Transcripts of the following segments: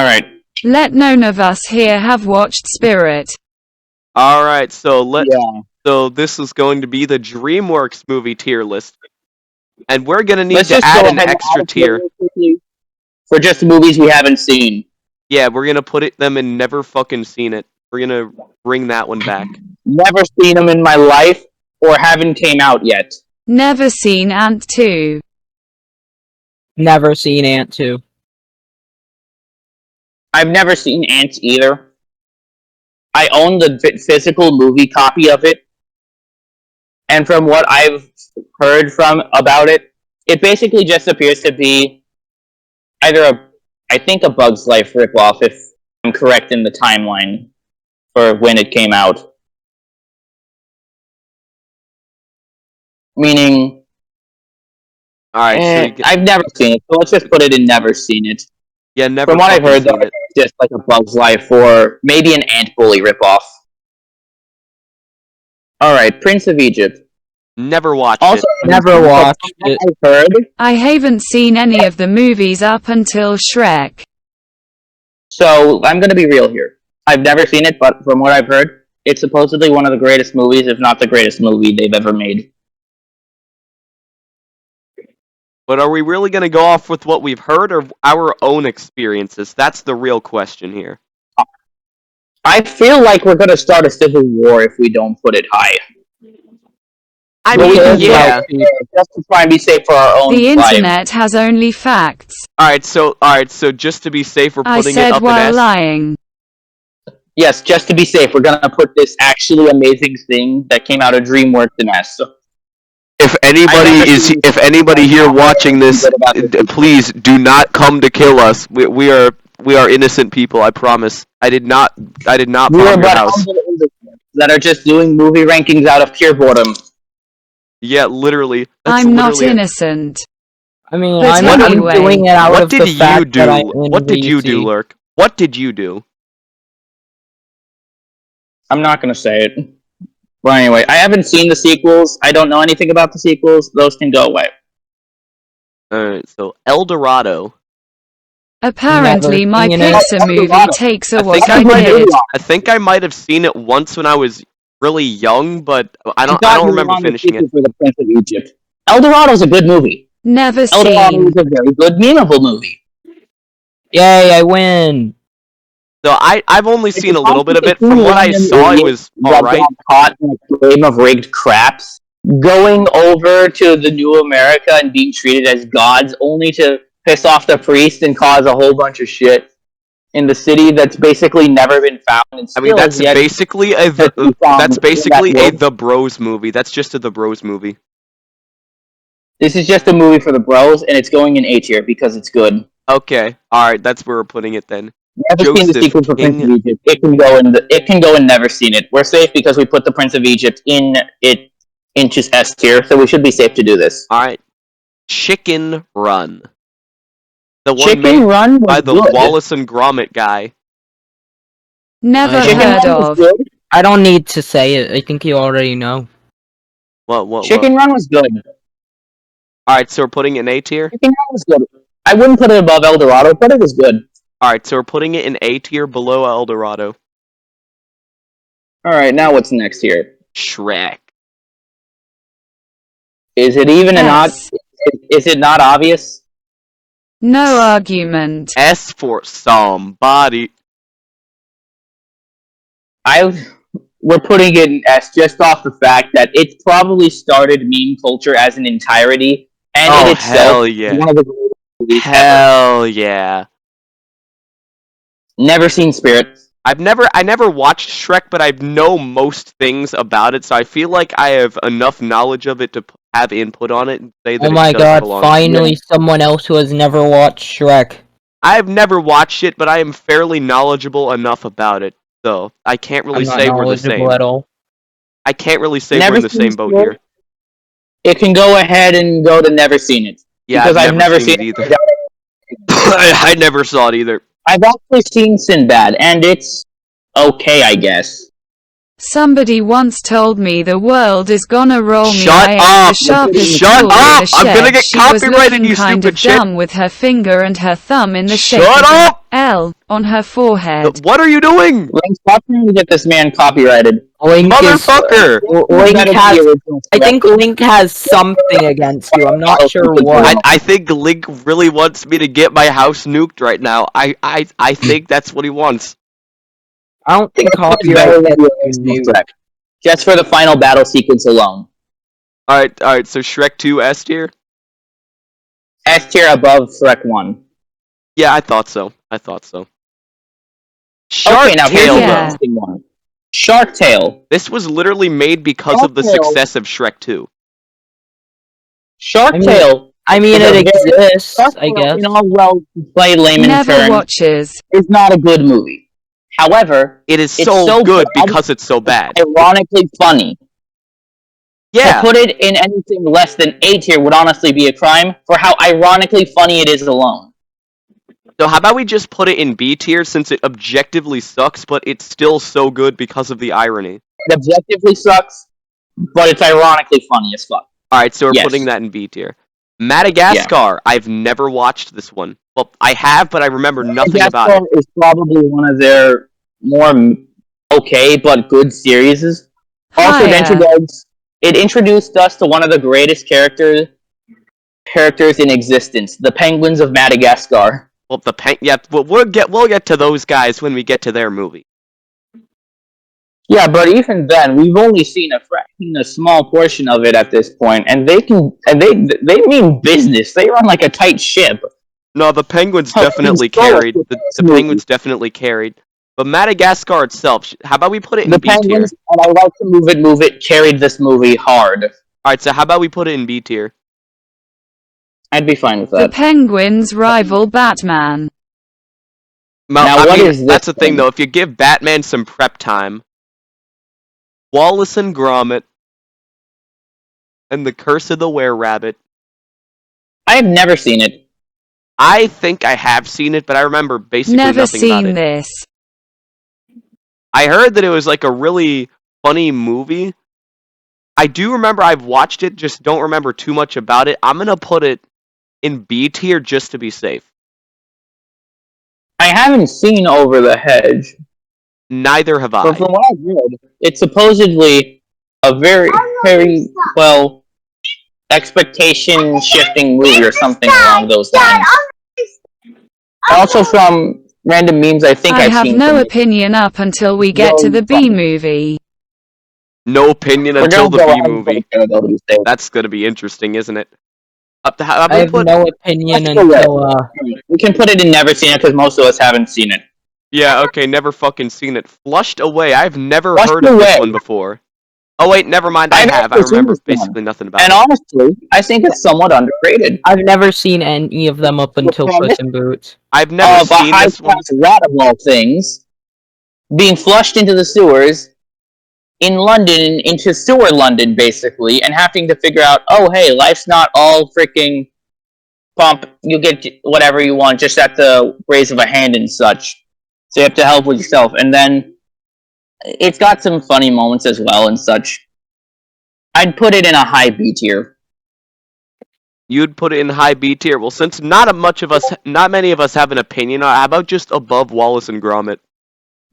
Alright. Let none of us here have watched Spirit. Alright, so so this is going to be the Dreamworks movie tier list. And we're gonna need to add an extra tier. For just movies we haven't seen. Yeah, we're gonna put them in never fucking seen it. We're gonna bring that one back. Never seen them in my life, or haven't came out yet. Never seen Ant 2. Never seen Ant 2. I've never seen Ant either. I own the physical movie copy of it. And from what I've heard about it, it basically just appears to be either I think a Bug's Life ripoff, if I'm correct in the timeline for when it came out. Meaning, Alright, so I've never seen it, so let's just put it in never seen it. yeah, never. From what I've heard, though, it. it's just like a Bug's Life or maybe an Ant Bully ripoff. Alright, Prince of Egypt. Never watched Also, it. Never watched it. I've heard. I haven't seen any of the movies up until Shrek. So, I'm gonna be real here. I've never seen it, but from what I've heard, it's supposedly one of the greatest movies, if not the greatest movie they've ever made. But are we really gonna go off with what we've heard or our own experiences? That's the real question here. I feel like we're gonna start a civil war if we don't put it high. I mean, yeah. Just to try and be safe for our own The lives. internet has only facts. Alright, so just to be safe, we're I putting it said up in while S. lying. Yes, just to be safe, we're gonna put this actually amazing thing that came out of DreamWorks in S. If anybody here watching this, please do not come to kill us. We are innocent people. I promise. I did not bomb your house. That are just doing movie rankings out of pure boredom. Yeah, literally. I'm not innocent. I mean, But I'm anyway, doing it out What of the did you fact do? that I'm What did you do, NBC. Lurk? What did you do? I'm not gonna say it. Well, anyway, I haven't seen the sequels. I don't know anything about the sequels. Those can go away. Alright, so El Dorado. Apparently Never my seen it. Pixar movie takes a what I did. I might have seen it once when I was really young, but I don't remember finishing it. For the Prince of Egypt. El Dorado's a good movie. Never El Dorado seen. is a very good, memeable movie. Yay, I win! So I've only seen a little bit of it. From what I saw, it was alright. Caught in a game of rigged craps, going over to the New America and being treated as gods, only to piss off the priest and cause a whole bunch of shit in the city that's basically never been found. And I mean, that's basically a that The Bros movie. That's just a The Bros movie. This is just a movie for the bros, and it's going in A tier because it's good. Okay, alright, that's where we're putting it then. Never seen the sequel for Prince of Egypt. It can go and never seen it. We're safe because we put the Prince of Egypt into S tier, so we should be safe to do this. Alright. Chicken Run. The one Chicken made Run was by the good. Wallace and Gromit guy. Never Chicken heard Run was of. good. I don't need to say it. I think you already know. What? Chicken Run was good. Alright, so we're putting it in A tier? Chicken Run was good. I wouldn't put it above El Dorado, but it was good. Alright, so we're putting it in A tier below El Dorado. Alright, now what's next here? Shrek. Is it even S. is it not obvious? No argument. S for somebody. We're putting it in S just off the fact that it probably started meme culture as an entirety, and in itself, hell yeah. one of the greatest movies ever. Hell yeah. Never seen Spirit. I never watched Shrek, but I know most things about it, so I feel like I have enough knowledge of it to have input on it and say that Oh my it does god, belong. finally someone else who has never watched Shrek. I have never watched it, but I am fairly knowledgeable enough about it, so I can't really I'm not say we're the same. knowledgeable at all. I can't really say Never we're in the seen same boat Spirit? here. It can go ahead and go to never seen it. Yeah, because I've I've never seen it it either. I never saw it either. I've actually seen Sinbad, and it's okay, I guess. Somebody once told me the world is gonna roll me. Shut I am up! the sharpest Shut tool in up! the I'm shed. gonna get She was copyrighted, looking you kind stupid of shit. dumb with her finger and her thumb in the shape Shut of an up! L on her forehead. What are you doing? Link, stop trying to get this man copyrighted. Link Motherfucker! Link Better than has. the original I think Shrek. Link has something against you. I'm not sure Sequence what. alone. I think Link really wants me to get my house nuked right now. I think that's what he wants. I don't think It's better copyright than gets the you original nude. Shrek. Just for the final battle sequence alone. Alright, so Shrek 2 S tier? S tier above Shrek 1. Yeah, I thought so. Shark Okay, now here's Tale, the Yeah. though. interesting one. Shark Tale. This was literally made because of the Shark Tale. success of Shrek 2. Shark I mean- Tale. I mean, It's a it very- exists, Shark I Tale, guess. in all well-played layman Never terms, watches. is not a good movie. However, It is it's so so good bad, because it's so bad. ironically funny. Yeah, To put it in anything less than A tier would honestly be a crime for how ironically funny it is alone. so how about we just put it in B tier since it objectively sucks, but it's still so good because of the irony. It objectively sucks, but it's ironically funny as fuck. Alright, so we're Yes. putting that in B tier. Madagascar, I've never watched this one. Well, I have, but I remember nothing about it. Madagascar is probably one of their more okay but good series. Also, it introduced us to one of the greatest characters in existence, the penguins of Madagascar. Well, we'll get to those guys when we get to their movie. Yeah, but even then, we've only seen a small portion of it at this point, and they mean business. They run like a tight ship. No, the penguins Oh, definitely it's so carried. good. The penguins definitely carried. But Madagascar itself, how about we put it in The B tier? penguins, and I like to move it, carried this movie hard. Alright, so how about we put it in B tier? I'd be fine with The that. Penguins rival Batman. Now, I what mean, is this that's the thing thing? though. If you give Batman some prep time, Wallace and Gromit, and the Curse of the Were-Rabbit. I have never seen it. I think I have seen it, but I remember basically Never nothing about seen it. this. I heard that it was like a really funny movie. I do remember I've watched it, just don't remember too much about it. I'm gonna put it in B tier just to be safe. I haven't seen Over the Hedge, Neither have but I. from what I've read, it's supposedly a very, very well expectation shifting movie or something along those lines. Also, from random memes, I think I I've have seen no some- opinion up until we get to the B movie. No opinion We're until the gonna go B ahead and movie. put it there, though, these days. That's gonna be interesting, isn't it? Up to how I about we have put? no opinion Let's go until We can put it in never seen it because most of us haven't seen it. Yeah, okay, never fucking seen it. Flushed Away. I've never Flushed heard of this Away. one before. Oh wait, never mind. I I've have. I actually seen remember this one. basically nothing about And it. honestly, I think it's somewhat underrated. I've never seen any of them up until premise Puss in Boots. I've never Of a seen this one. high-class rat of all things being flushed into the sewers in London, into sewer London, basically, and having to figure out, oh, hey, life's not all freaking pump. You get whatever you want just at the raise of a hand and such. So you have to help with yourself. And then it's got some funny moments as well and such. I'd put it in a high B tier. You'd put it in high B tier. Well, since not many of us have an opinion, how about just above Wallace and Gromit?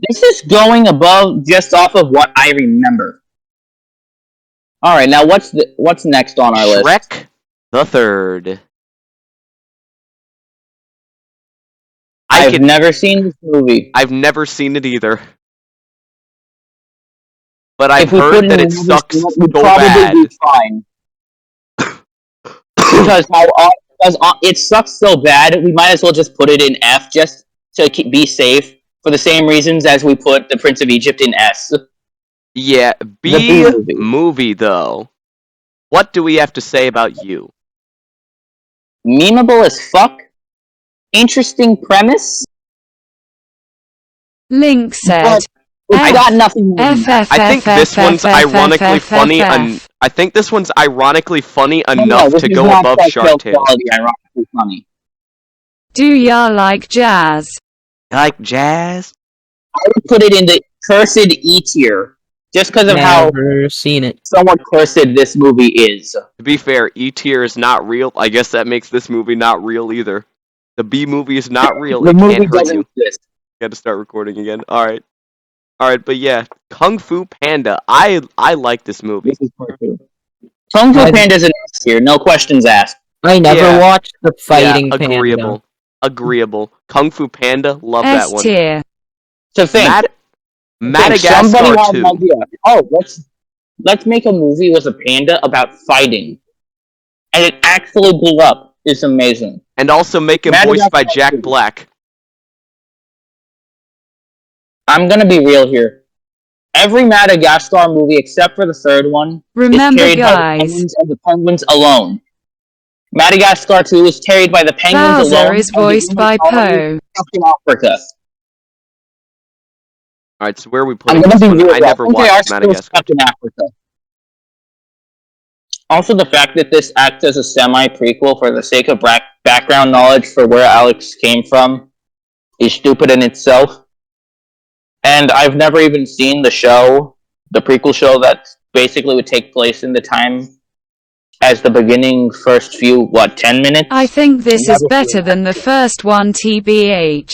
This is going above just off of what I remember. Alright, now what's next on our list? Shrek the Third. I've never seen this movie. I've never seen it either. But I've If we put heard it that in it never sucks seen so it, we'd probably bad. be fine. because it sucks so bad, we might as well just put it in F just to be safe for the same reasons as we put The Prince of Egypt in S. Yeah, B B movie. movie though. What do we have to say about you? Memeable as fuck. Interesting premise. Link said. But it's F- got nothing more than that. I think this one's ironically funny, and I think this one's ironically funny enough this to is go not above Shark Shark Tale. quality, ironically funny. Do ya like jazz? Like jazz? I would put it in the cursed E tier, just because of how Never seen it. somewhat cursed this movie is. To be fair, E tier is not real. I guess that makes this movie not real either. The B movie is not real. The It movie can't hurt doesn't you. exist. Got to start recording again. All right, but yeah, Kung Fu Panda. I like this movie. This is part 2. Kung Fu Panda's an S tier, no questions asked. I never watched the Fighting Yeah, agreeable. Panda. Agreeable. Kung Fu Panda, love that S one. tier. To think, Madagascar somebody had 2. an idea. Oh, let's make a movie with a panda about fighting, and it actually blew up. It's amazing. And also make him voiced by Madagascar Jack 2. Black. I'm gonna be real here. Every Madagascar movie except for the third one Remember, is carried by the guys, penguins and the penguins alone. Madagascar 2 is carried by the penguins Bowser alone is and the voiced human by colony Poe. stuck in Africa. Alright, so where are we I'm putting gonna this be one? real. I never They are watched still Madagascar stuck 2. in Africa. Also, the fact that this acts as a semi-prequel for the sake of background knowledge for where Alex came from is stupid in itself. And I've never even seen the show, the prequel show that basically would take place in the time as the beginning first few, 10 minutes? I think this is Never better seen than the first one, TBH.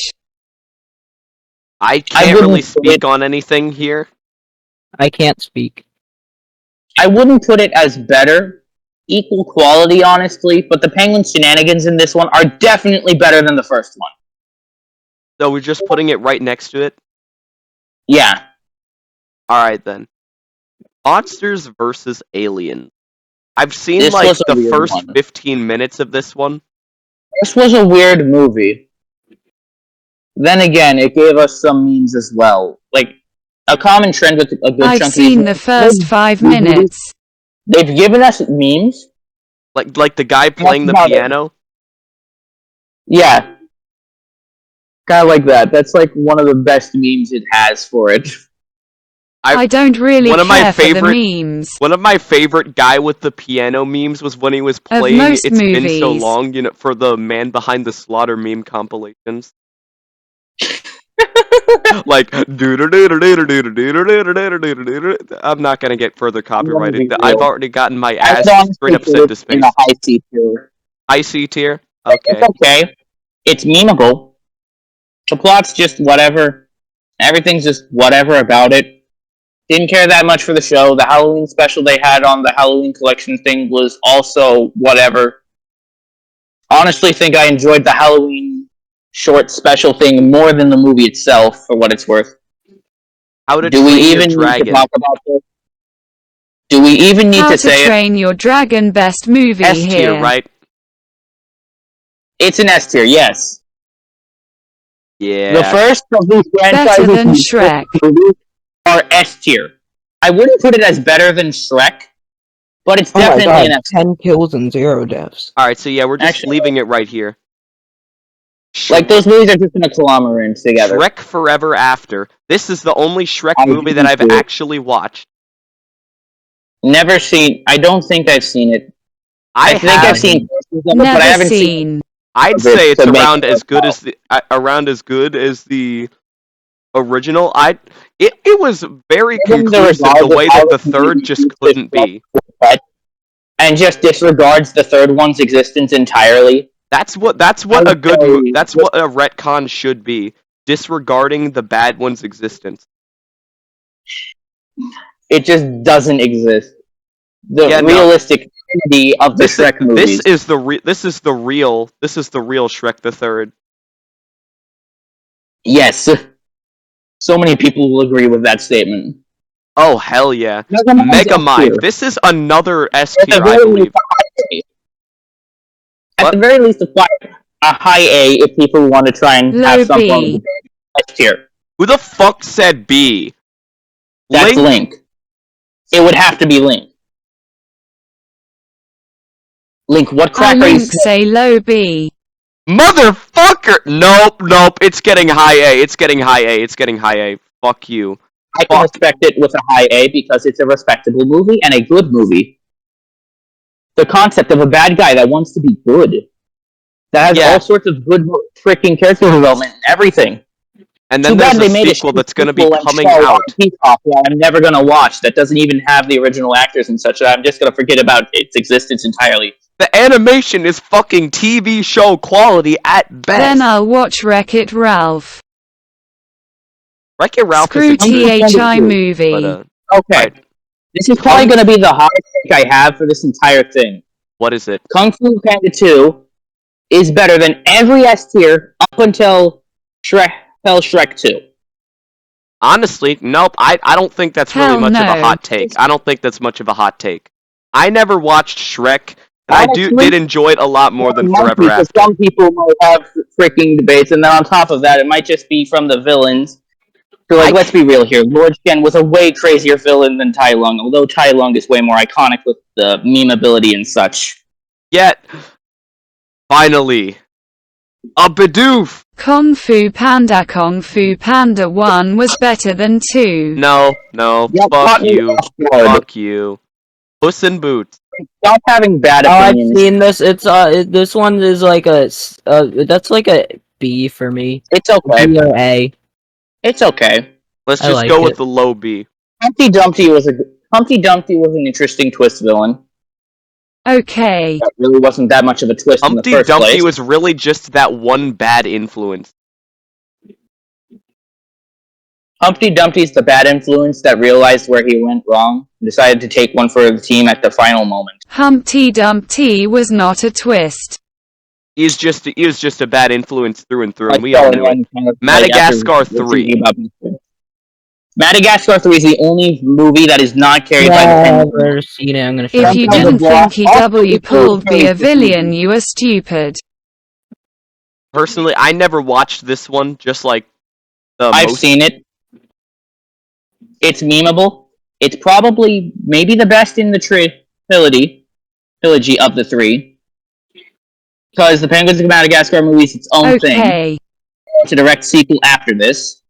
I can't wouldn't really put speak it- on anything here. I can't speak. I wouldn't put it as better. Equal quality, honestly, but the Penguin shenanigans in this one are definitely better than the first one. So we're just putting it right next to it? Yeah. Alright then. Monsters vs. Aliens. I've seen This like was a the weird first one. 15 minutes of this one. This was a weird movie. Then again, it gave us some memes as well. Like, a common trend with a good I've chunk of these seen the first 5 minutes. They've given us memes. Like the guy playing the about it. piano. Yeah. Kind of like that. That's like one of the best memes it has for it. I don't really one of my care for the favorite- memes. One of my favorite guy with the piano memes was when he was Of playing most It's Been So movies. Long, for the Man Behind the Slaughter meme compilations. Like I'm not gonna get further copyrighted. I've already gotten my ass straight up sent to space. In a high C tier. High C tier? Okay. It's okay. It's memeable. The plot's just whatever. Everything's just whatever about it. Didn't care that much for the show. The Halloween special they had on the Halloween collection thing was also whatever. Honestly, think I enjoyed the Halloween short special thing more than the movie itself, for what it's worth. How to Do we Train Your even need to Dragon. talk about this? Do we even need How to to say it? Train Your Dragon best movie S tier, here. right? It's an S tier, yes. Yeah. The first of these franchises Better than Shrek. are S tier. I wouldn't put it as better than Shrek, but it's definitely an S tier. 10 kills and 0 deaths. Alright, so yeah, we're just Actually- leaving it right here. Like, those movies are just in a conglomerate together. Shrek Forever After. This is the only Shrek I movie that I've do. actually watched. Never seen. I don't think I've seen it. I think I've have. seen pieces of it, but I Never haven't seen. seen. I'd of it say it's to make around it as good worthwhile. as the original. It was very Given the conclusive regard the of way how that the the third movie just is couldn't be. And just disregards the third one's existence entirely. That's what I a good would say- that's what a retcon should be, disregarding the bad one's existence. It just doesn't exist. The Yeah, no. realistic entity of the Shrek movies. This is the real Shrek the Third. Yes. So many people will agree with that statement. Oh hell yeah. Megamind's S Megamind. tier. This is another S At the tier, I very believe. least, a high A. At What? the very least, a high A if people want to try and Low have some B. form of S tier. Who the fuck said B? That's Link. It would have to be Link. Link, what I crack are you Link say low B. Motherfucker! Nope. It's getting high A. It's getting high A. Fuck you. I can respect it with a high A because it's a respectable movie and a good movie. The concept of a bad guy that wants to be good. That has Yeah. all sorts of good freaking character development and everything. And Too then bad there's they a made a sequel that's going to be sequel and coming show out. on Peacock that I'm never gonna watch. That doesn't even have the original actors and such. That I'm just gonna forget about its existence entirely. The animation is fucking TV show quality at best. Then I'll watch Wreck-It Ralph. Wreck-It Ralph Screw is a THI movie. but, Okay, right. this is probably gonna be the hottest take I have for this entire thing. What is it? Kung Fu Panda 2 is better than every S tier up until Shrek 2. Honestly, nope. I don't think that's really Hell much of a no. hot take. I don't think that's much of a hot take. I never watched Shrek, and Honestly, I did enjoy it a lot more than Forever because After. some people might have freaking debates, and then on top of that, it might just be from the villains. So, like, let's be real here. Lord Shen was a way crazier villain than Tai Lung, although Tai Lung is way more iconic with the meme ability and such. Yet, finally, a Bidoof! Kung Fu Panda 1 was better than 2. No, Yep, fuck caught me you. off guard. Fuck you. Puss in Boots. Stop having bad Oh, I've opinions. seen this. This one is like that's like a B for me. It's okay. B or A. It's okay. Let's I just like go it. with the low B. Humpty Dumpty was an interesting twist villain. Okay. That really wasn't that much of a twist in the Humpty first Dumpty place. was really just that one bad influence. Humpty Dumpty's the bad influence that realized where he went wrong and decided to take one for the team at the final moment. Humpty Dumpty was not a twist. He was just a bad influence through and through, and we Like, all knew it. Madagascar 3. Madagascar 3 is the only movie that is not carried by the Penguins. Never seen it. I'm gonna. If you Sometimes didn't the block- think EW pulled be a villain, you are stupid. Personally, I never watched this one, just like I've seen it. It's memeable. It's probably maybe the best in the trilogy of the three. Because the Penguins of Madagascar movie is its own thing. Okay. It's a direct sequel after this.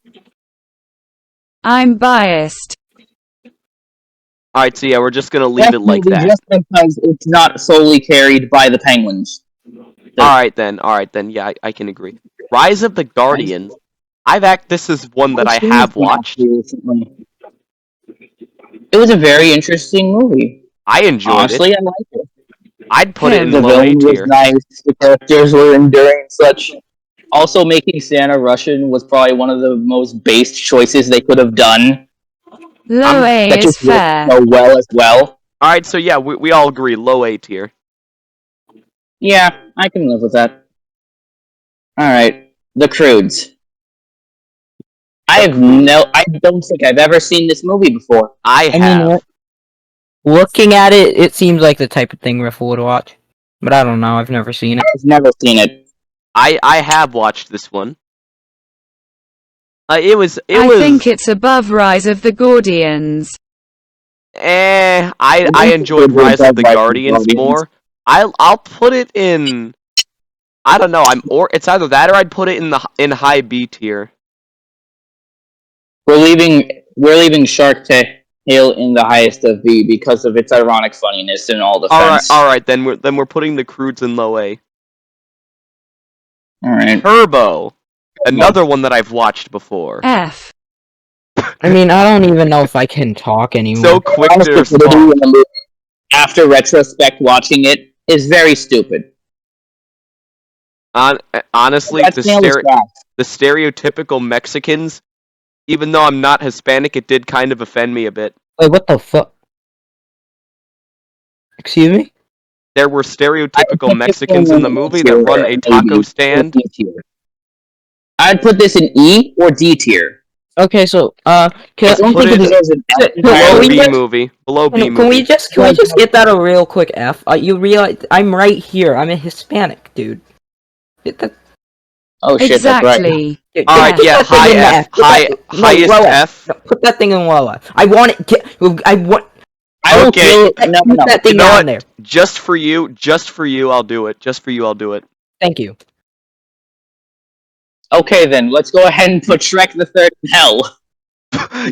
I'm biased. Alright, so yeah, we're just gonna leave it like that. Just because it's not solely carried by the Penguins. Alright then, yeah, I can agree. Rise of the Guardians. This is one that I have watched. It was a very interesting movie. I enjoyed Honestly, it. I liked it. I'd put it in The low A villain was tier. nice. The characters were enduring and such. Also, making Santa Russian was probably one of the most based choices they could have done. Low A That is just worked fair. so well as well. Alright, so yeah, we all agree, low A tier. Yeah, I can live with that. Alright, The Croods. I don't think I've ever seen this movie before. I have. Looking at it, it seems like the type of thing Riffle would watch. But I don't know, I've never seen it. I've never seen it. I have watched this one. I think it's above Rise of the Guardians. I enjoyed Rise of the Guardians more. I'll put it in. I don't know. It's either that or I'd put it in high B tier. We're leaving Shark Tale in the highest of B because of its ironic funniness and all the fans. All right. Then we're putting the Croods in low A. All right. Turbo, another one that I've watched before. F. I mean, I don't even know if I can talk anymore. So quick to Honestly, respond. after retrospect, watching it is very stupid. Honestly, the stereotypical Mexicans, even though I'm not Hispanic, it did kind of offend me a bit. Wait, what the fuck? Excuse me? There were stereotypical Mexicans in the movie that run a taco stand. I'd put this in E or D tier. Okay, so I don't think it deserves an F. Below we B just- movie. Below B Can movie. we just get that a real quick F? You realize I'm right here. I'm a Hispanic, dude. Oh shit, that's right. Exactly. Alright, Put yeah, that thing high in the F. Put that- Highest low F. No, put that thing in low F. I want it. I want. I don't Okay. feel no. Put that thing You know down what? there. Just for you, I'll do it. Just for you, I'll do it. Thank you. Okay then, let's go ahead and put Shrek the Third in hell.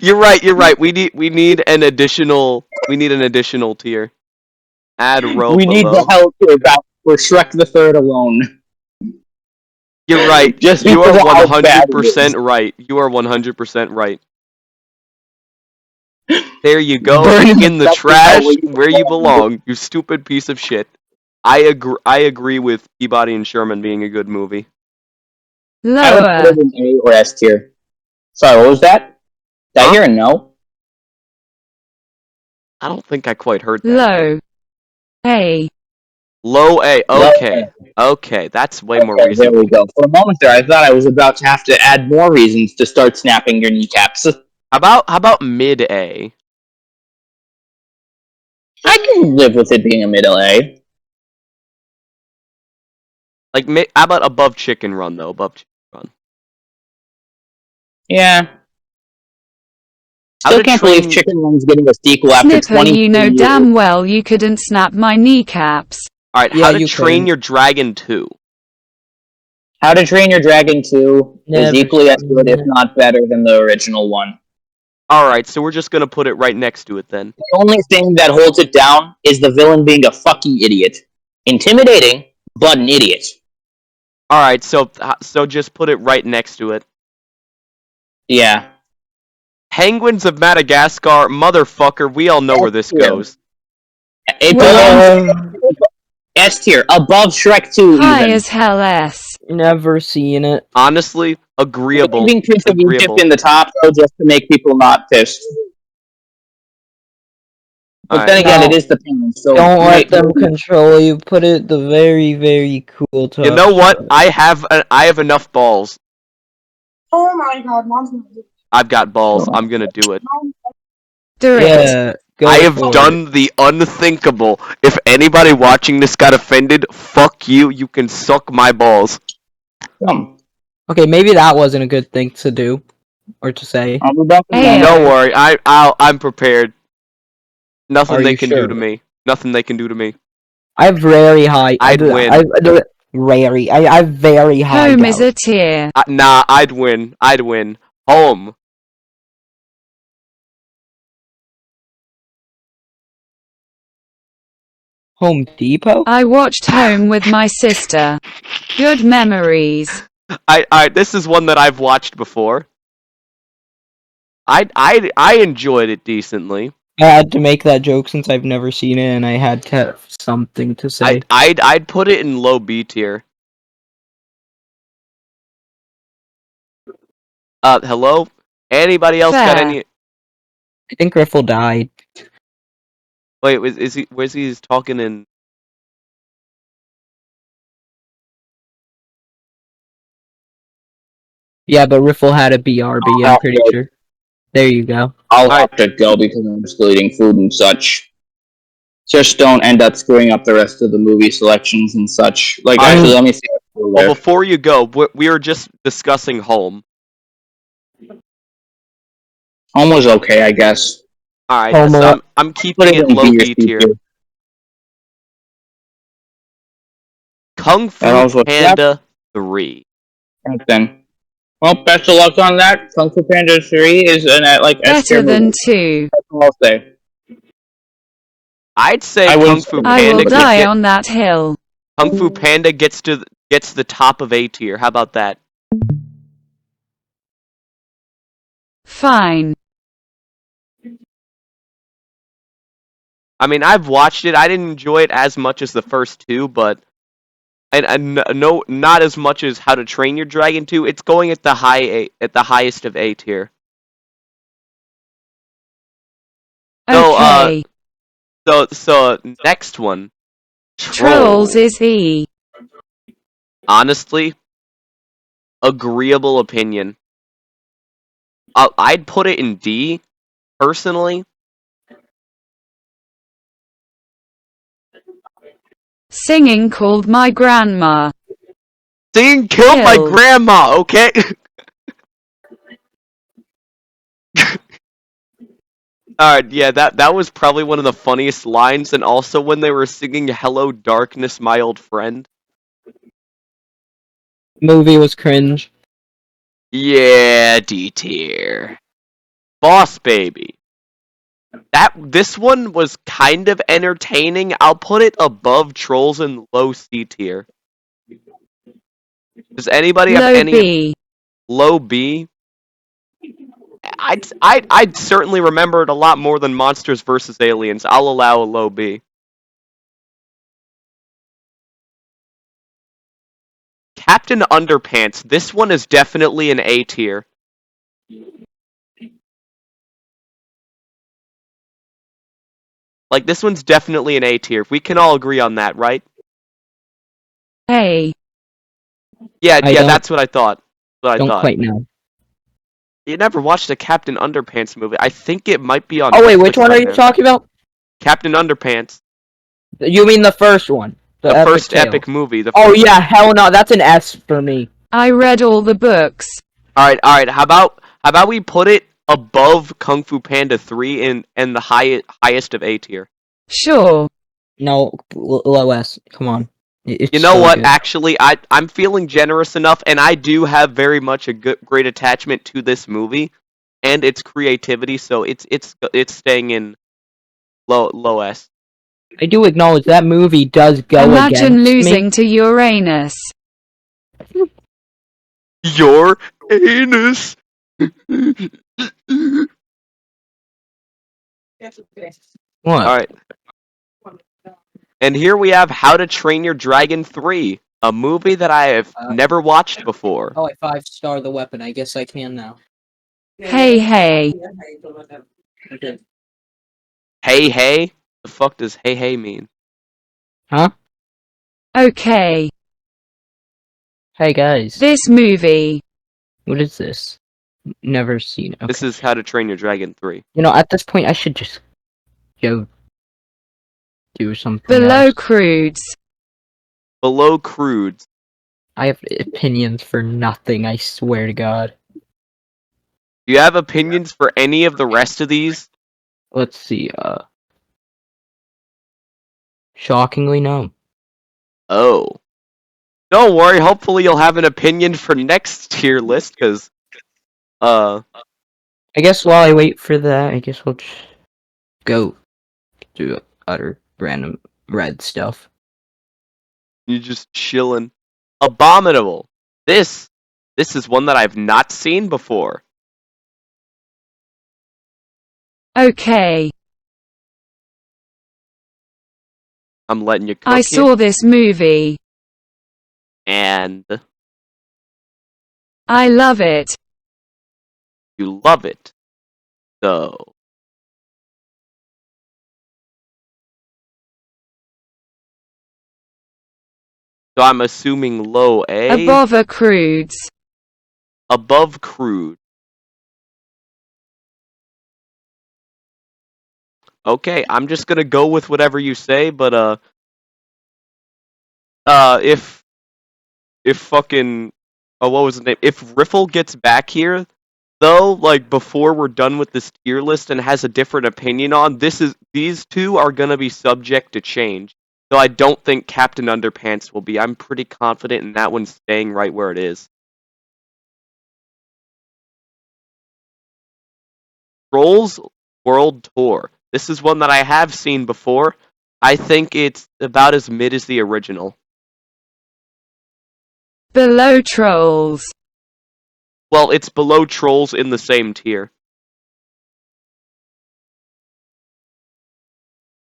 You're right. We need an additional tier. Add row We need below. the hell tier back for Shrek the Third alone. You're right. Just You are because of how bad it 100% is. right. You are 100% right. There you go. Burning In the stuff is not trash what you where you belong. belong. You stupid piece of shit. I agree with Peabody and Sherman being a good movie. I would put Lower. it in A or S tier. Sorry, what was that? Did I Huh? hear a no? I don't think I quite heard that. Low. A. Low A. No. Okay. Okay, that's way more Okay, there we reasonable. go. For a moment there, I thought I was about to have to add more reasons to start snapping your kneecaps. How about mid A? I can live with it being a middle A. Like how about above Chicken Run though? Above Chicken Run. Yeah. How Still to can't believe train Chicken Run's getting a sequel after Snipper, 23 you know years. damn well you couldn't snap my kneecaps. Alright, Yeah, How to you Train couldn't. Your Dragon 2. How to Train Your Dragon 2 is Never equally as good, seen if it. not better, than the original one. Alright, so we're just gonna put it right next to it then. The only thing that holds it down is the villain being a fucking idiot. Intimidating, but an idiot. Alright, so just put it right next to it. Yeah. Penguins of Madagascar, motherfucker, we all know where this goes. It Well, belongs S tier, above Shrek 2 high even. as hell S. Never seen it. Honestly, agreeable. Leaving Prince of Egypt Agreeable. in the top though, just to make people not pissed. But Alright. then again, No. it is the Penguins, so Don't let might- them control you. Put it the very, very cool top. You know what? I have enough balls. Oh my god, Mom's gonna do I've got balls. I'm gonna do it. Direct. Yeah, go I have for done the unthinkable. If anybody watching this got offended, fuck you. You can suck my balls. Come. Okay, maybe that wasn't a good thing to do or to say. I'll be back in a Hey, moment. Don't worry. I'm prepared. Nothing Are they you can sure? do to me. Nothing they can do to me. I have very high. I'd win. I have very high. Home doubt. is a tier. Nah, I'd win. I'd win. Home. Home Depot. I watched Home with my sister. Good memories. This is one that I've watched before. I enjoyed it decently. I had to make that joke since I've never seen it, and I had to have something to say. I'd put it in low B tier. Hello? Anybody else got Fair. any? I think Riffle died. Wait, is he? Where's he talking in? Yeah, but Riffle had a BRB. I'm Oh, pretty okay. sure. There you go. I'll have to go because I'm still eating food and such. Just don't end up screwing up the rest of the movie selections and such. Like, actually, let me see. Well, before you go, we were just discussing Home. Home was okay, I guess. All right, Home so Alone. I'm Put keeping it it in low B or B C tier. tier. Kung And Fu also, Panda 3. Right then. Well, best of luck on that. Kung Fu Panda 3 is an like S tier Better than movie. 2. That's all I'll say. I'd say I Kung wouldn't Fu say I will Panda die on that hill. Kung Fu Panda gets the top of A tier. How about that? Fine. I mean, I've watched it. I didn't enjoy it as much as the first two, but no, not as much as How to Train Your Dragon 2. It's going at the highest of A tier. Okay. So next one, Trolls is E. Honestly, agreeable opinion. I'd put it in D, personally. Singing called my grandma. Singing killed my Killed. grandma, okay? Alright, yeah, that was probably one of the funniest lines, and also when they were singing Hello Darkness, My Old Friend. Movie was cringe. Yeah, D tier. Boss Baby. This one was kind of entertaining. I'll put it above Trolls in low C tier. Does anybody have Low any B. low B? I'd certainly remember it a lot more than Monsters vs. Aliens. I'll allow a low B. Captain Underpants. This one is definitely an A tier. Like, this one's definitely an A tier. We can all agree on that, right? A. Yeah, I don't- that's what I thought. Don't quite know. You never watched a Captain Underpants movie. I think it might be on Oh wait, Netflix which one right are you now. talking about? Captain Underpants. You mean the first one? The Epic first Tale. epic movie. Oh yeah, hell no, that's an S for me. I read all the books. Alright, how about we put it above Kung Fu Panda 3 and the highest of A tier? Sure. No, low S. Come on. It's You know so what? good. Actually, I'm feeling generous enough, and I do have very much a great attachment to this movie and its creativity. So it's staying in low S. I do acknowledge that movie does go Imagine against losing me. to Uranus. Your anus. What? Alright. And here we have How to Train Your Dragon 3, a movie that I have never watched before. Oh, I 5-star the weapon. I guess I can now. Hey, hey. Okay. Hey, hey? The fuck does hey, hey mean? Huh? Okay. Hey guys. This movie. What is this? Never seen. Okay. This is How to Train Your Dragon 3. You know, at this point, I should just go do something Below else. Crudes. Below Crudes. I have opinions for nothing, I swear to God. Do you have opinions for any of the rest of these? Let's see, shockingly, no. Oh. Don't worry, hopefully you'll have an opinion for next tier list, because, I guess while I wait for that, I guess we'll just go do utter random red stuff. you're just chilling. Abominable. This is one that I've not seen before. Okay. I'm letting you cook I here. saw this movie. And I love it. you love it. So, I'm assuming low A. Above a Crudes. Above Crude. Okay, I'm just gonna go with whatever you say, but if fucking, oh, what was his name? If Riffle gets back here, though, like before we're done with this tier list and has a different opinion on these two are gonna be subject to change. So I don't think Captain Underpants will be. I'm pretty confident in that one staying right where it is. Trolls World Tour. This is one that I have seen before. I think it's about as mid as the original. Below Trolls. Well, it's below Trolls in the same tier.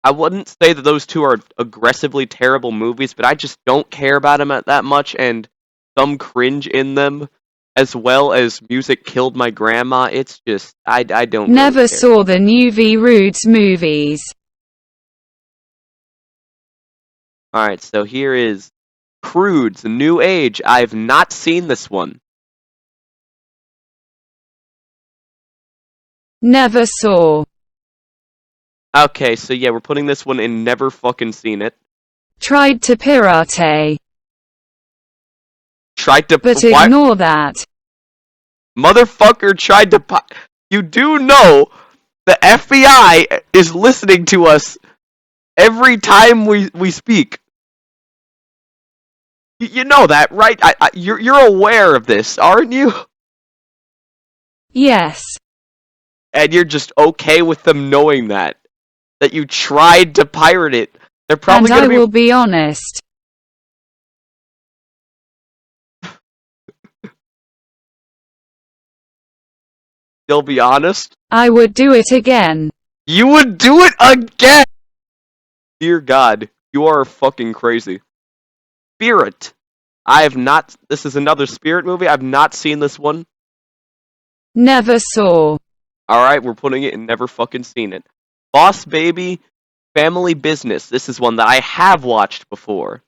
I wouldn't say that those two are aggressively terrible movies, but I just don't care about them that much, and some cringe in them, as well as Music Killed My Grandma. It's just, I don't Never really care. saw the new V-Roots movies. Alright, so here is Crudes, New Age. I've not seen this one. Never saw. Okay, so yeah, we're putting this one in never fucking seen it. Tried to pirate. Tried to... But ignore that. Motherfucker tried to... You do know the FBI is listening to us every time we speak. You know that, right? You're aware of this, aren't you? Yes. And you're just okay with them knowing that you tried to pirate it. They're probably And gonna I will be honest. You'll be honest? I would do it again. You would do it again! Dear God, you are fucking crazy. Spirit. I have not. This is another Spirit movie. I've not seen this one. Never saw. Alright, we're putting it in never fucking seen it. Boss Baby, Family Business. This is one that I have watched before.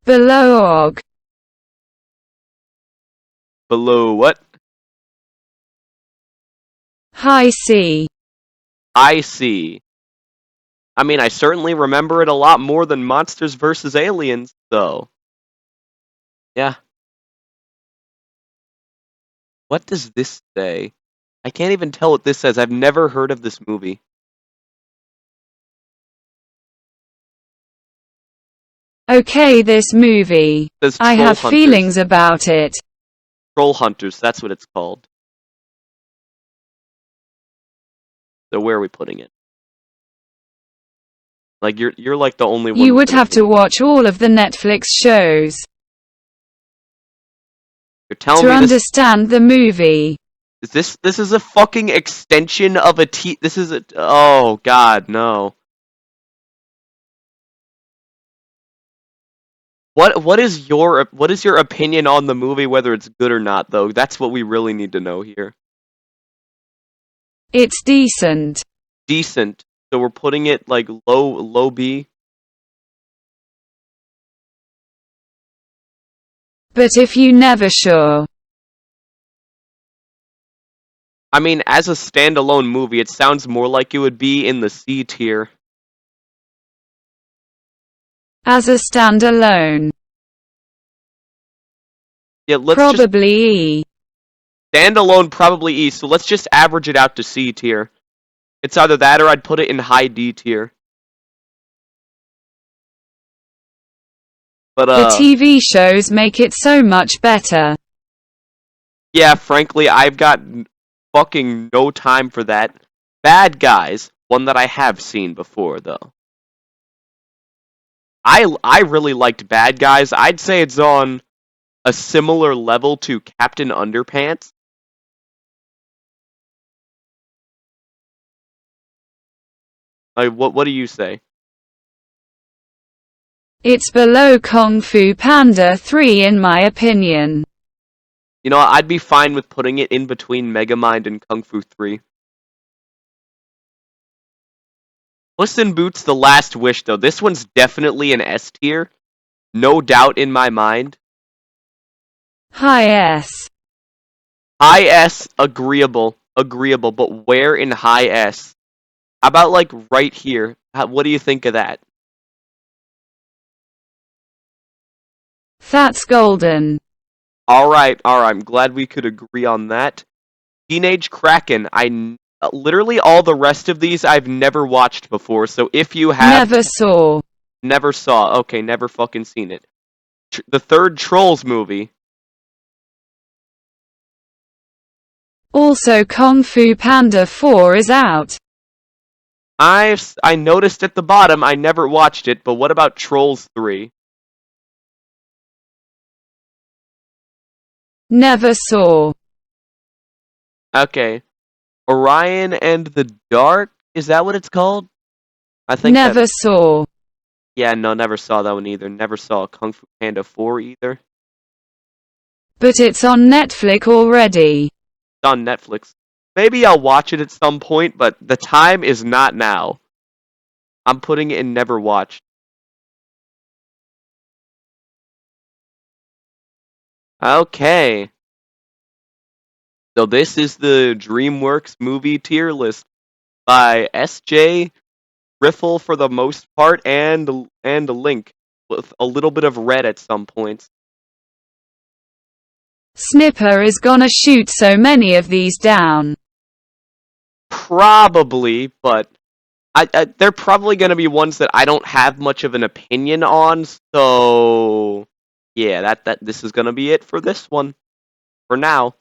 Below Og. Below what? High C. I see. I mean, I certainly remember it a lot more than Monsters vs. Aliens, though. Yeah. What does this say? I can't even tell what this says. I've never heard of this movie. Okay, this movie. It says I Troll have Hunters. feelings about it. Troll Hunters, that's what it's called. So where are we putting it? Like you're like the only one. You would have to watch all of the Netflix shows You're telling to me understand the movie. this is a fucking extension of a this is a oh god, no. What is your opinion on the movie, whether it's good or not, though? That's what we really need to know here. It's decent. Decent. So we're putting it like low B. But if you never sure. I mean, as a standalone movie, it sounds more like it would be in the C tier. As a standalone. Yeah, let's Probably E. standalone probably E. So let's just average it out to C tier. It's either that or I'd put it in high D tier. But The TV shows make it so much better. yeah, frankly, I've got fucking no time for that. Bad Guys, one that I have seen before though. I really liked Bad Guys. I'd say it's on a similar level to Captain Underpants. Like, what do you say? It's below Kung Fu Panda 3 in my opinion. You know, I'd be fine with putting it in between Megamind and Kung Fu 3. Puss in Boots: The Last Wish, though. This one's definitely an S tier. No doubt in my mind. High S. High S, agreeable, but where in high S? How about, like, right here? What do you think of that? That's golden. Alright, I'm glad we could agree on that. Teenage Kraken, literally all the rest of these I've never watched before, so if you have... Never saw. Never saw. Okay, never fucking seen it. The third Trolls movie. Also Kung Fu Panda 4 is out. I noticed at the bottom, I never watched it, but what about Trolls 3? Never saw. Okay. Orion and the Dark? Is that what it's called? I think Never saw. Yeah, no, never saw that one either. Never saw Kung Fu Panda 4 either. But it's on Netflix already. It's on Netflix. Maybe I'll watch it at some point, but the time is not now. I'm putting it in never watched. Okay. So this is the Dreamworks Movie Tier List by S.J. Riffle for the most part, and a Link with a little bit of red at some points. Snipper is gonna shoot so many of these down. Probably, but they're probably going to be ones that I don't have much of an opinion on. So yeah, this is going to be it for this one for now.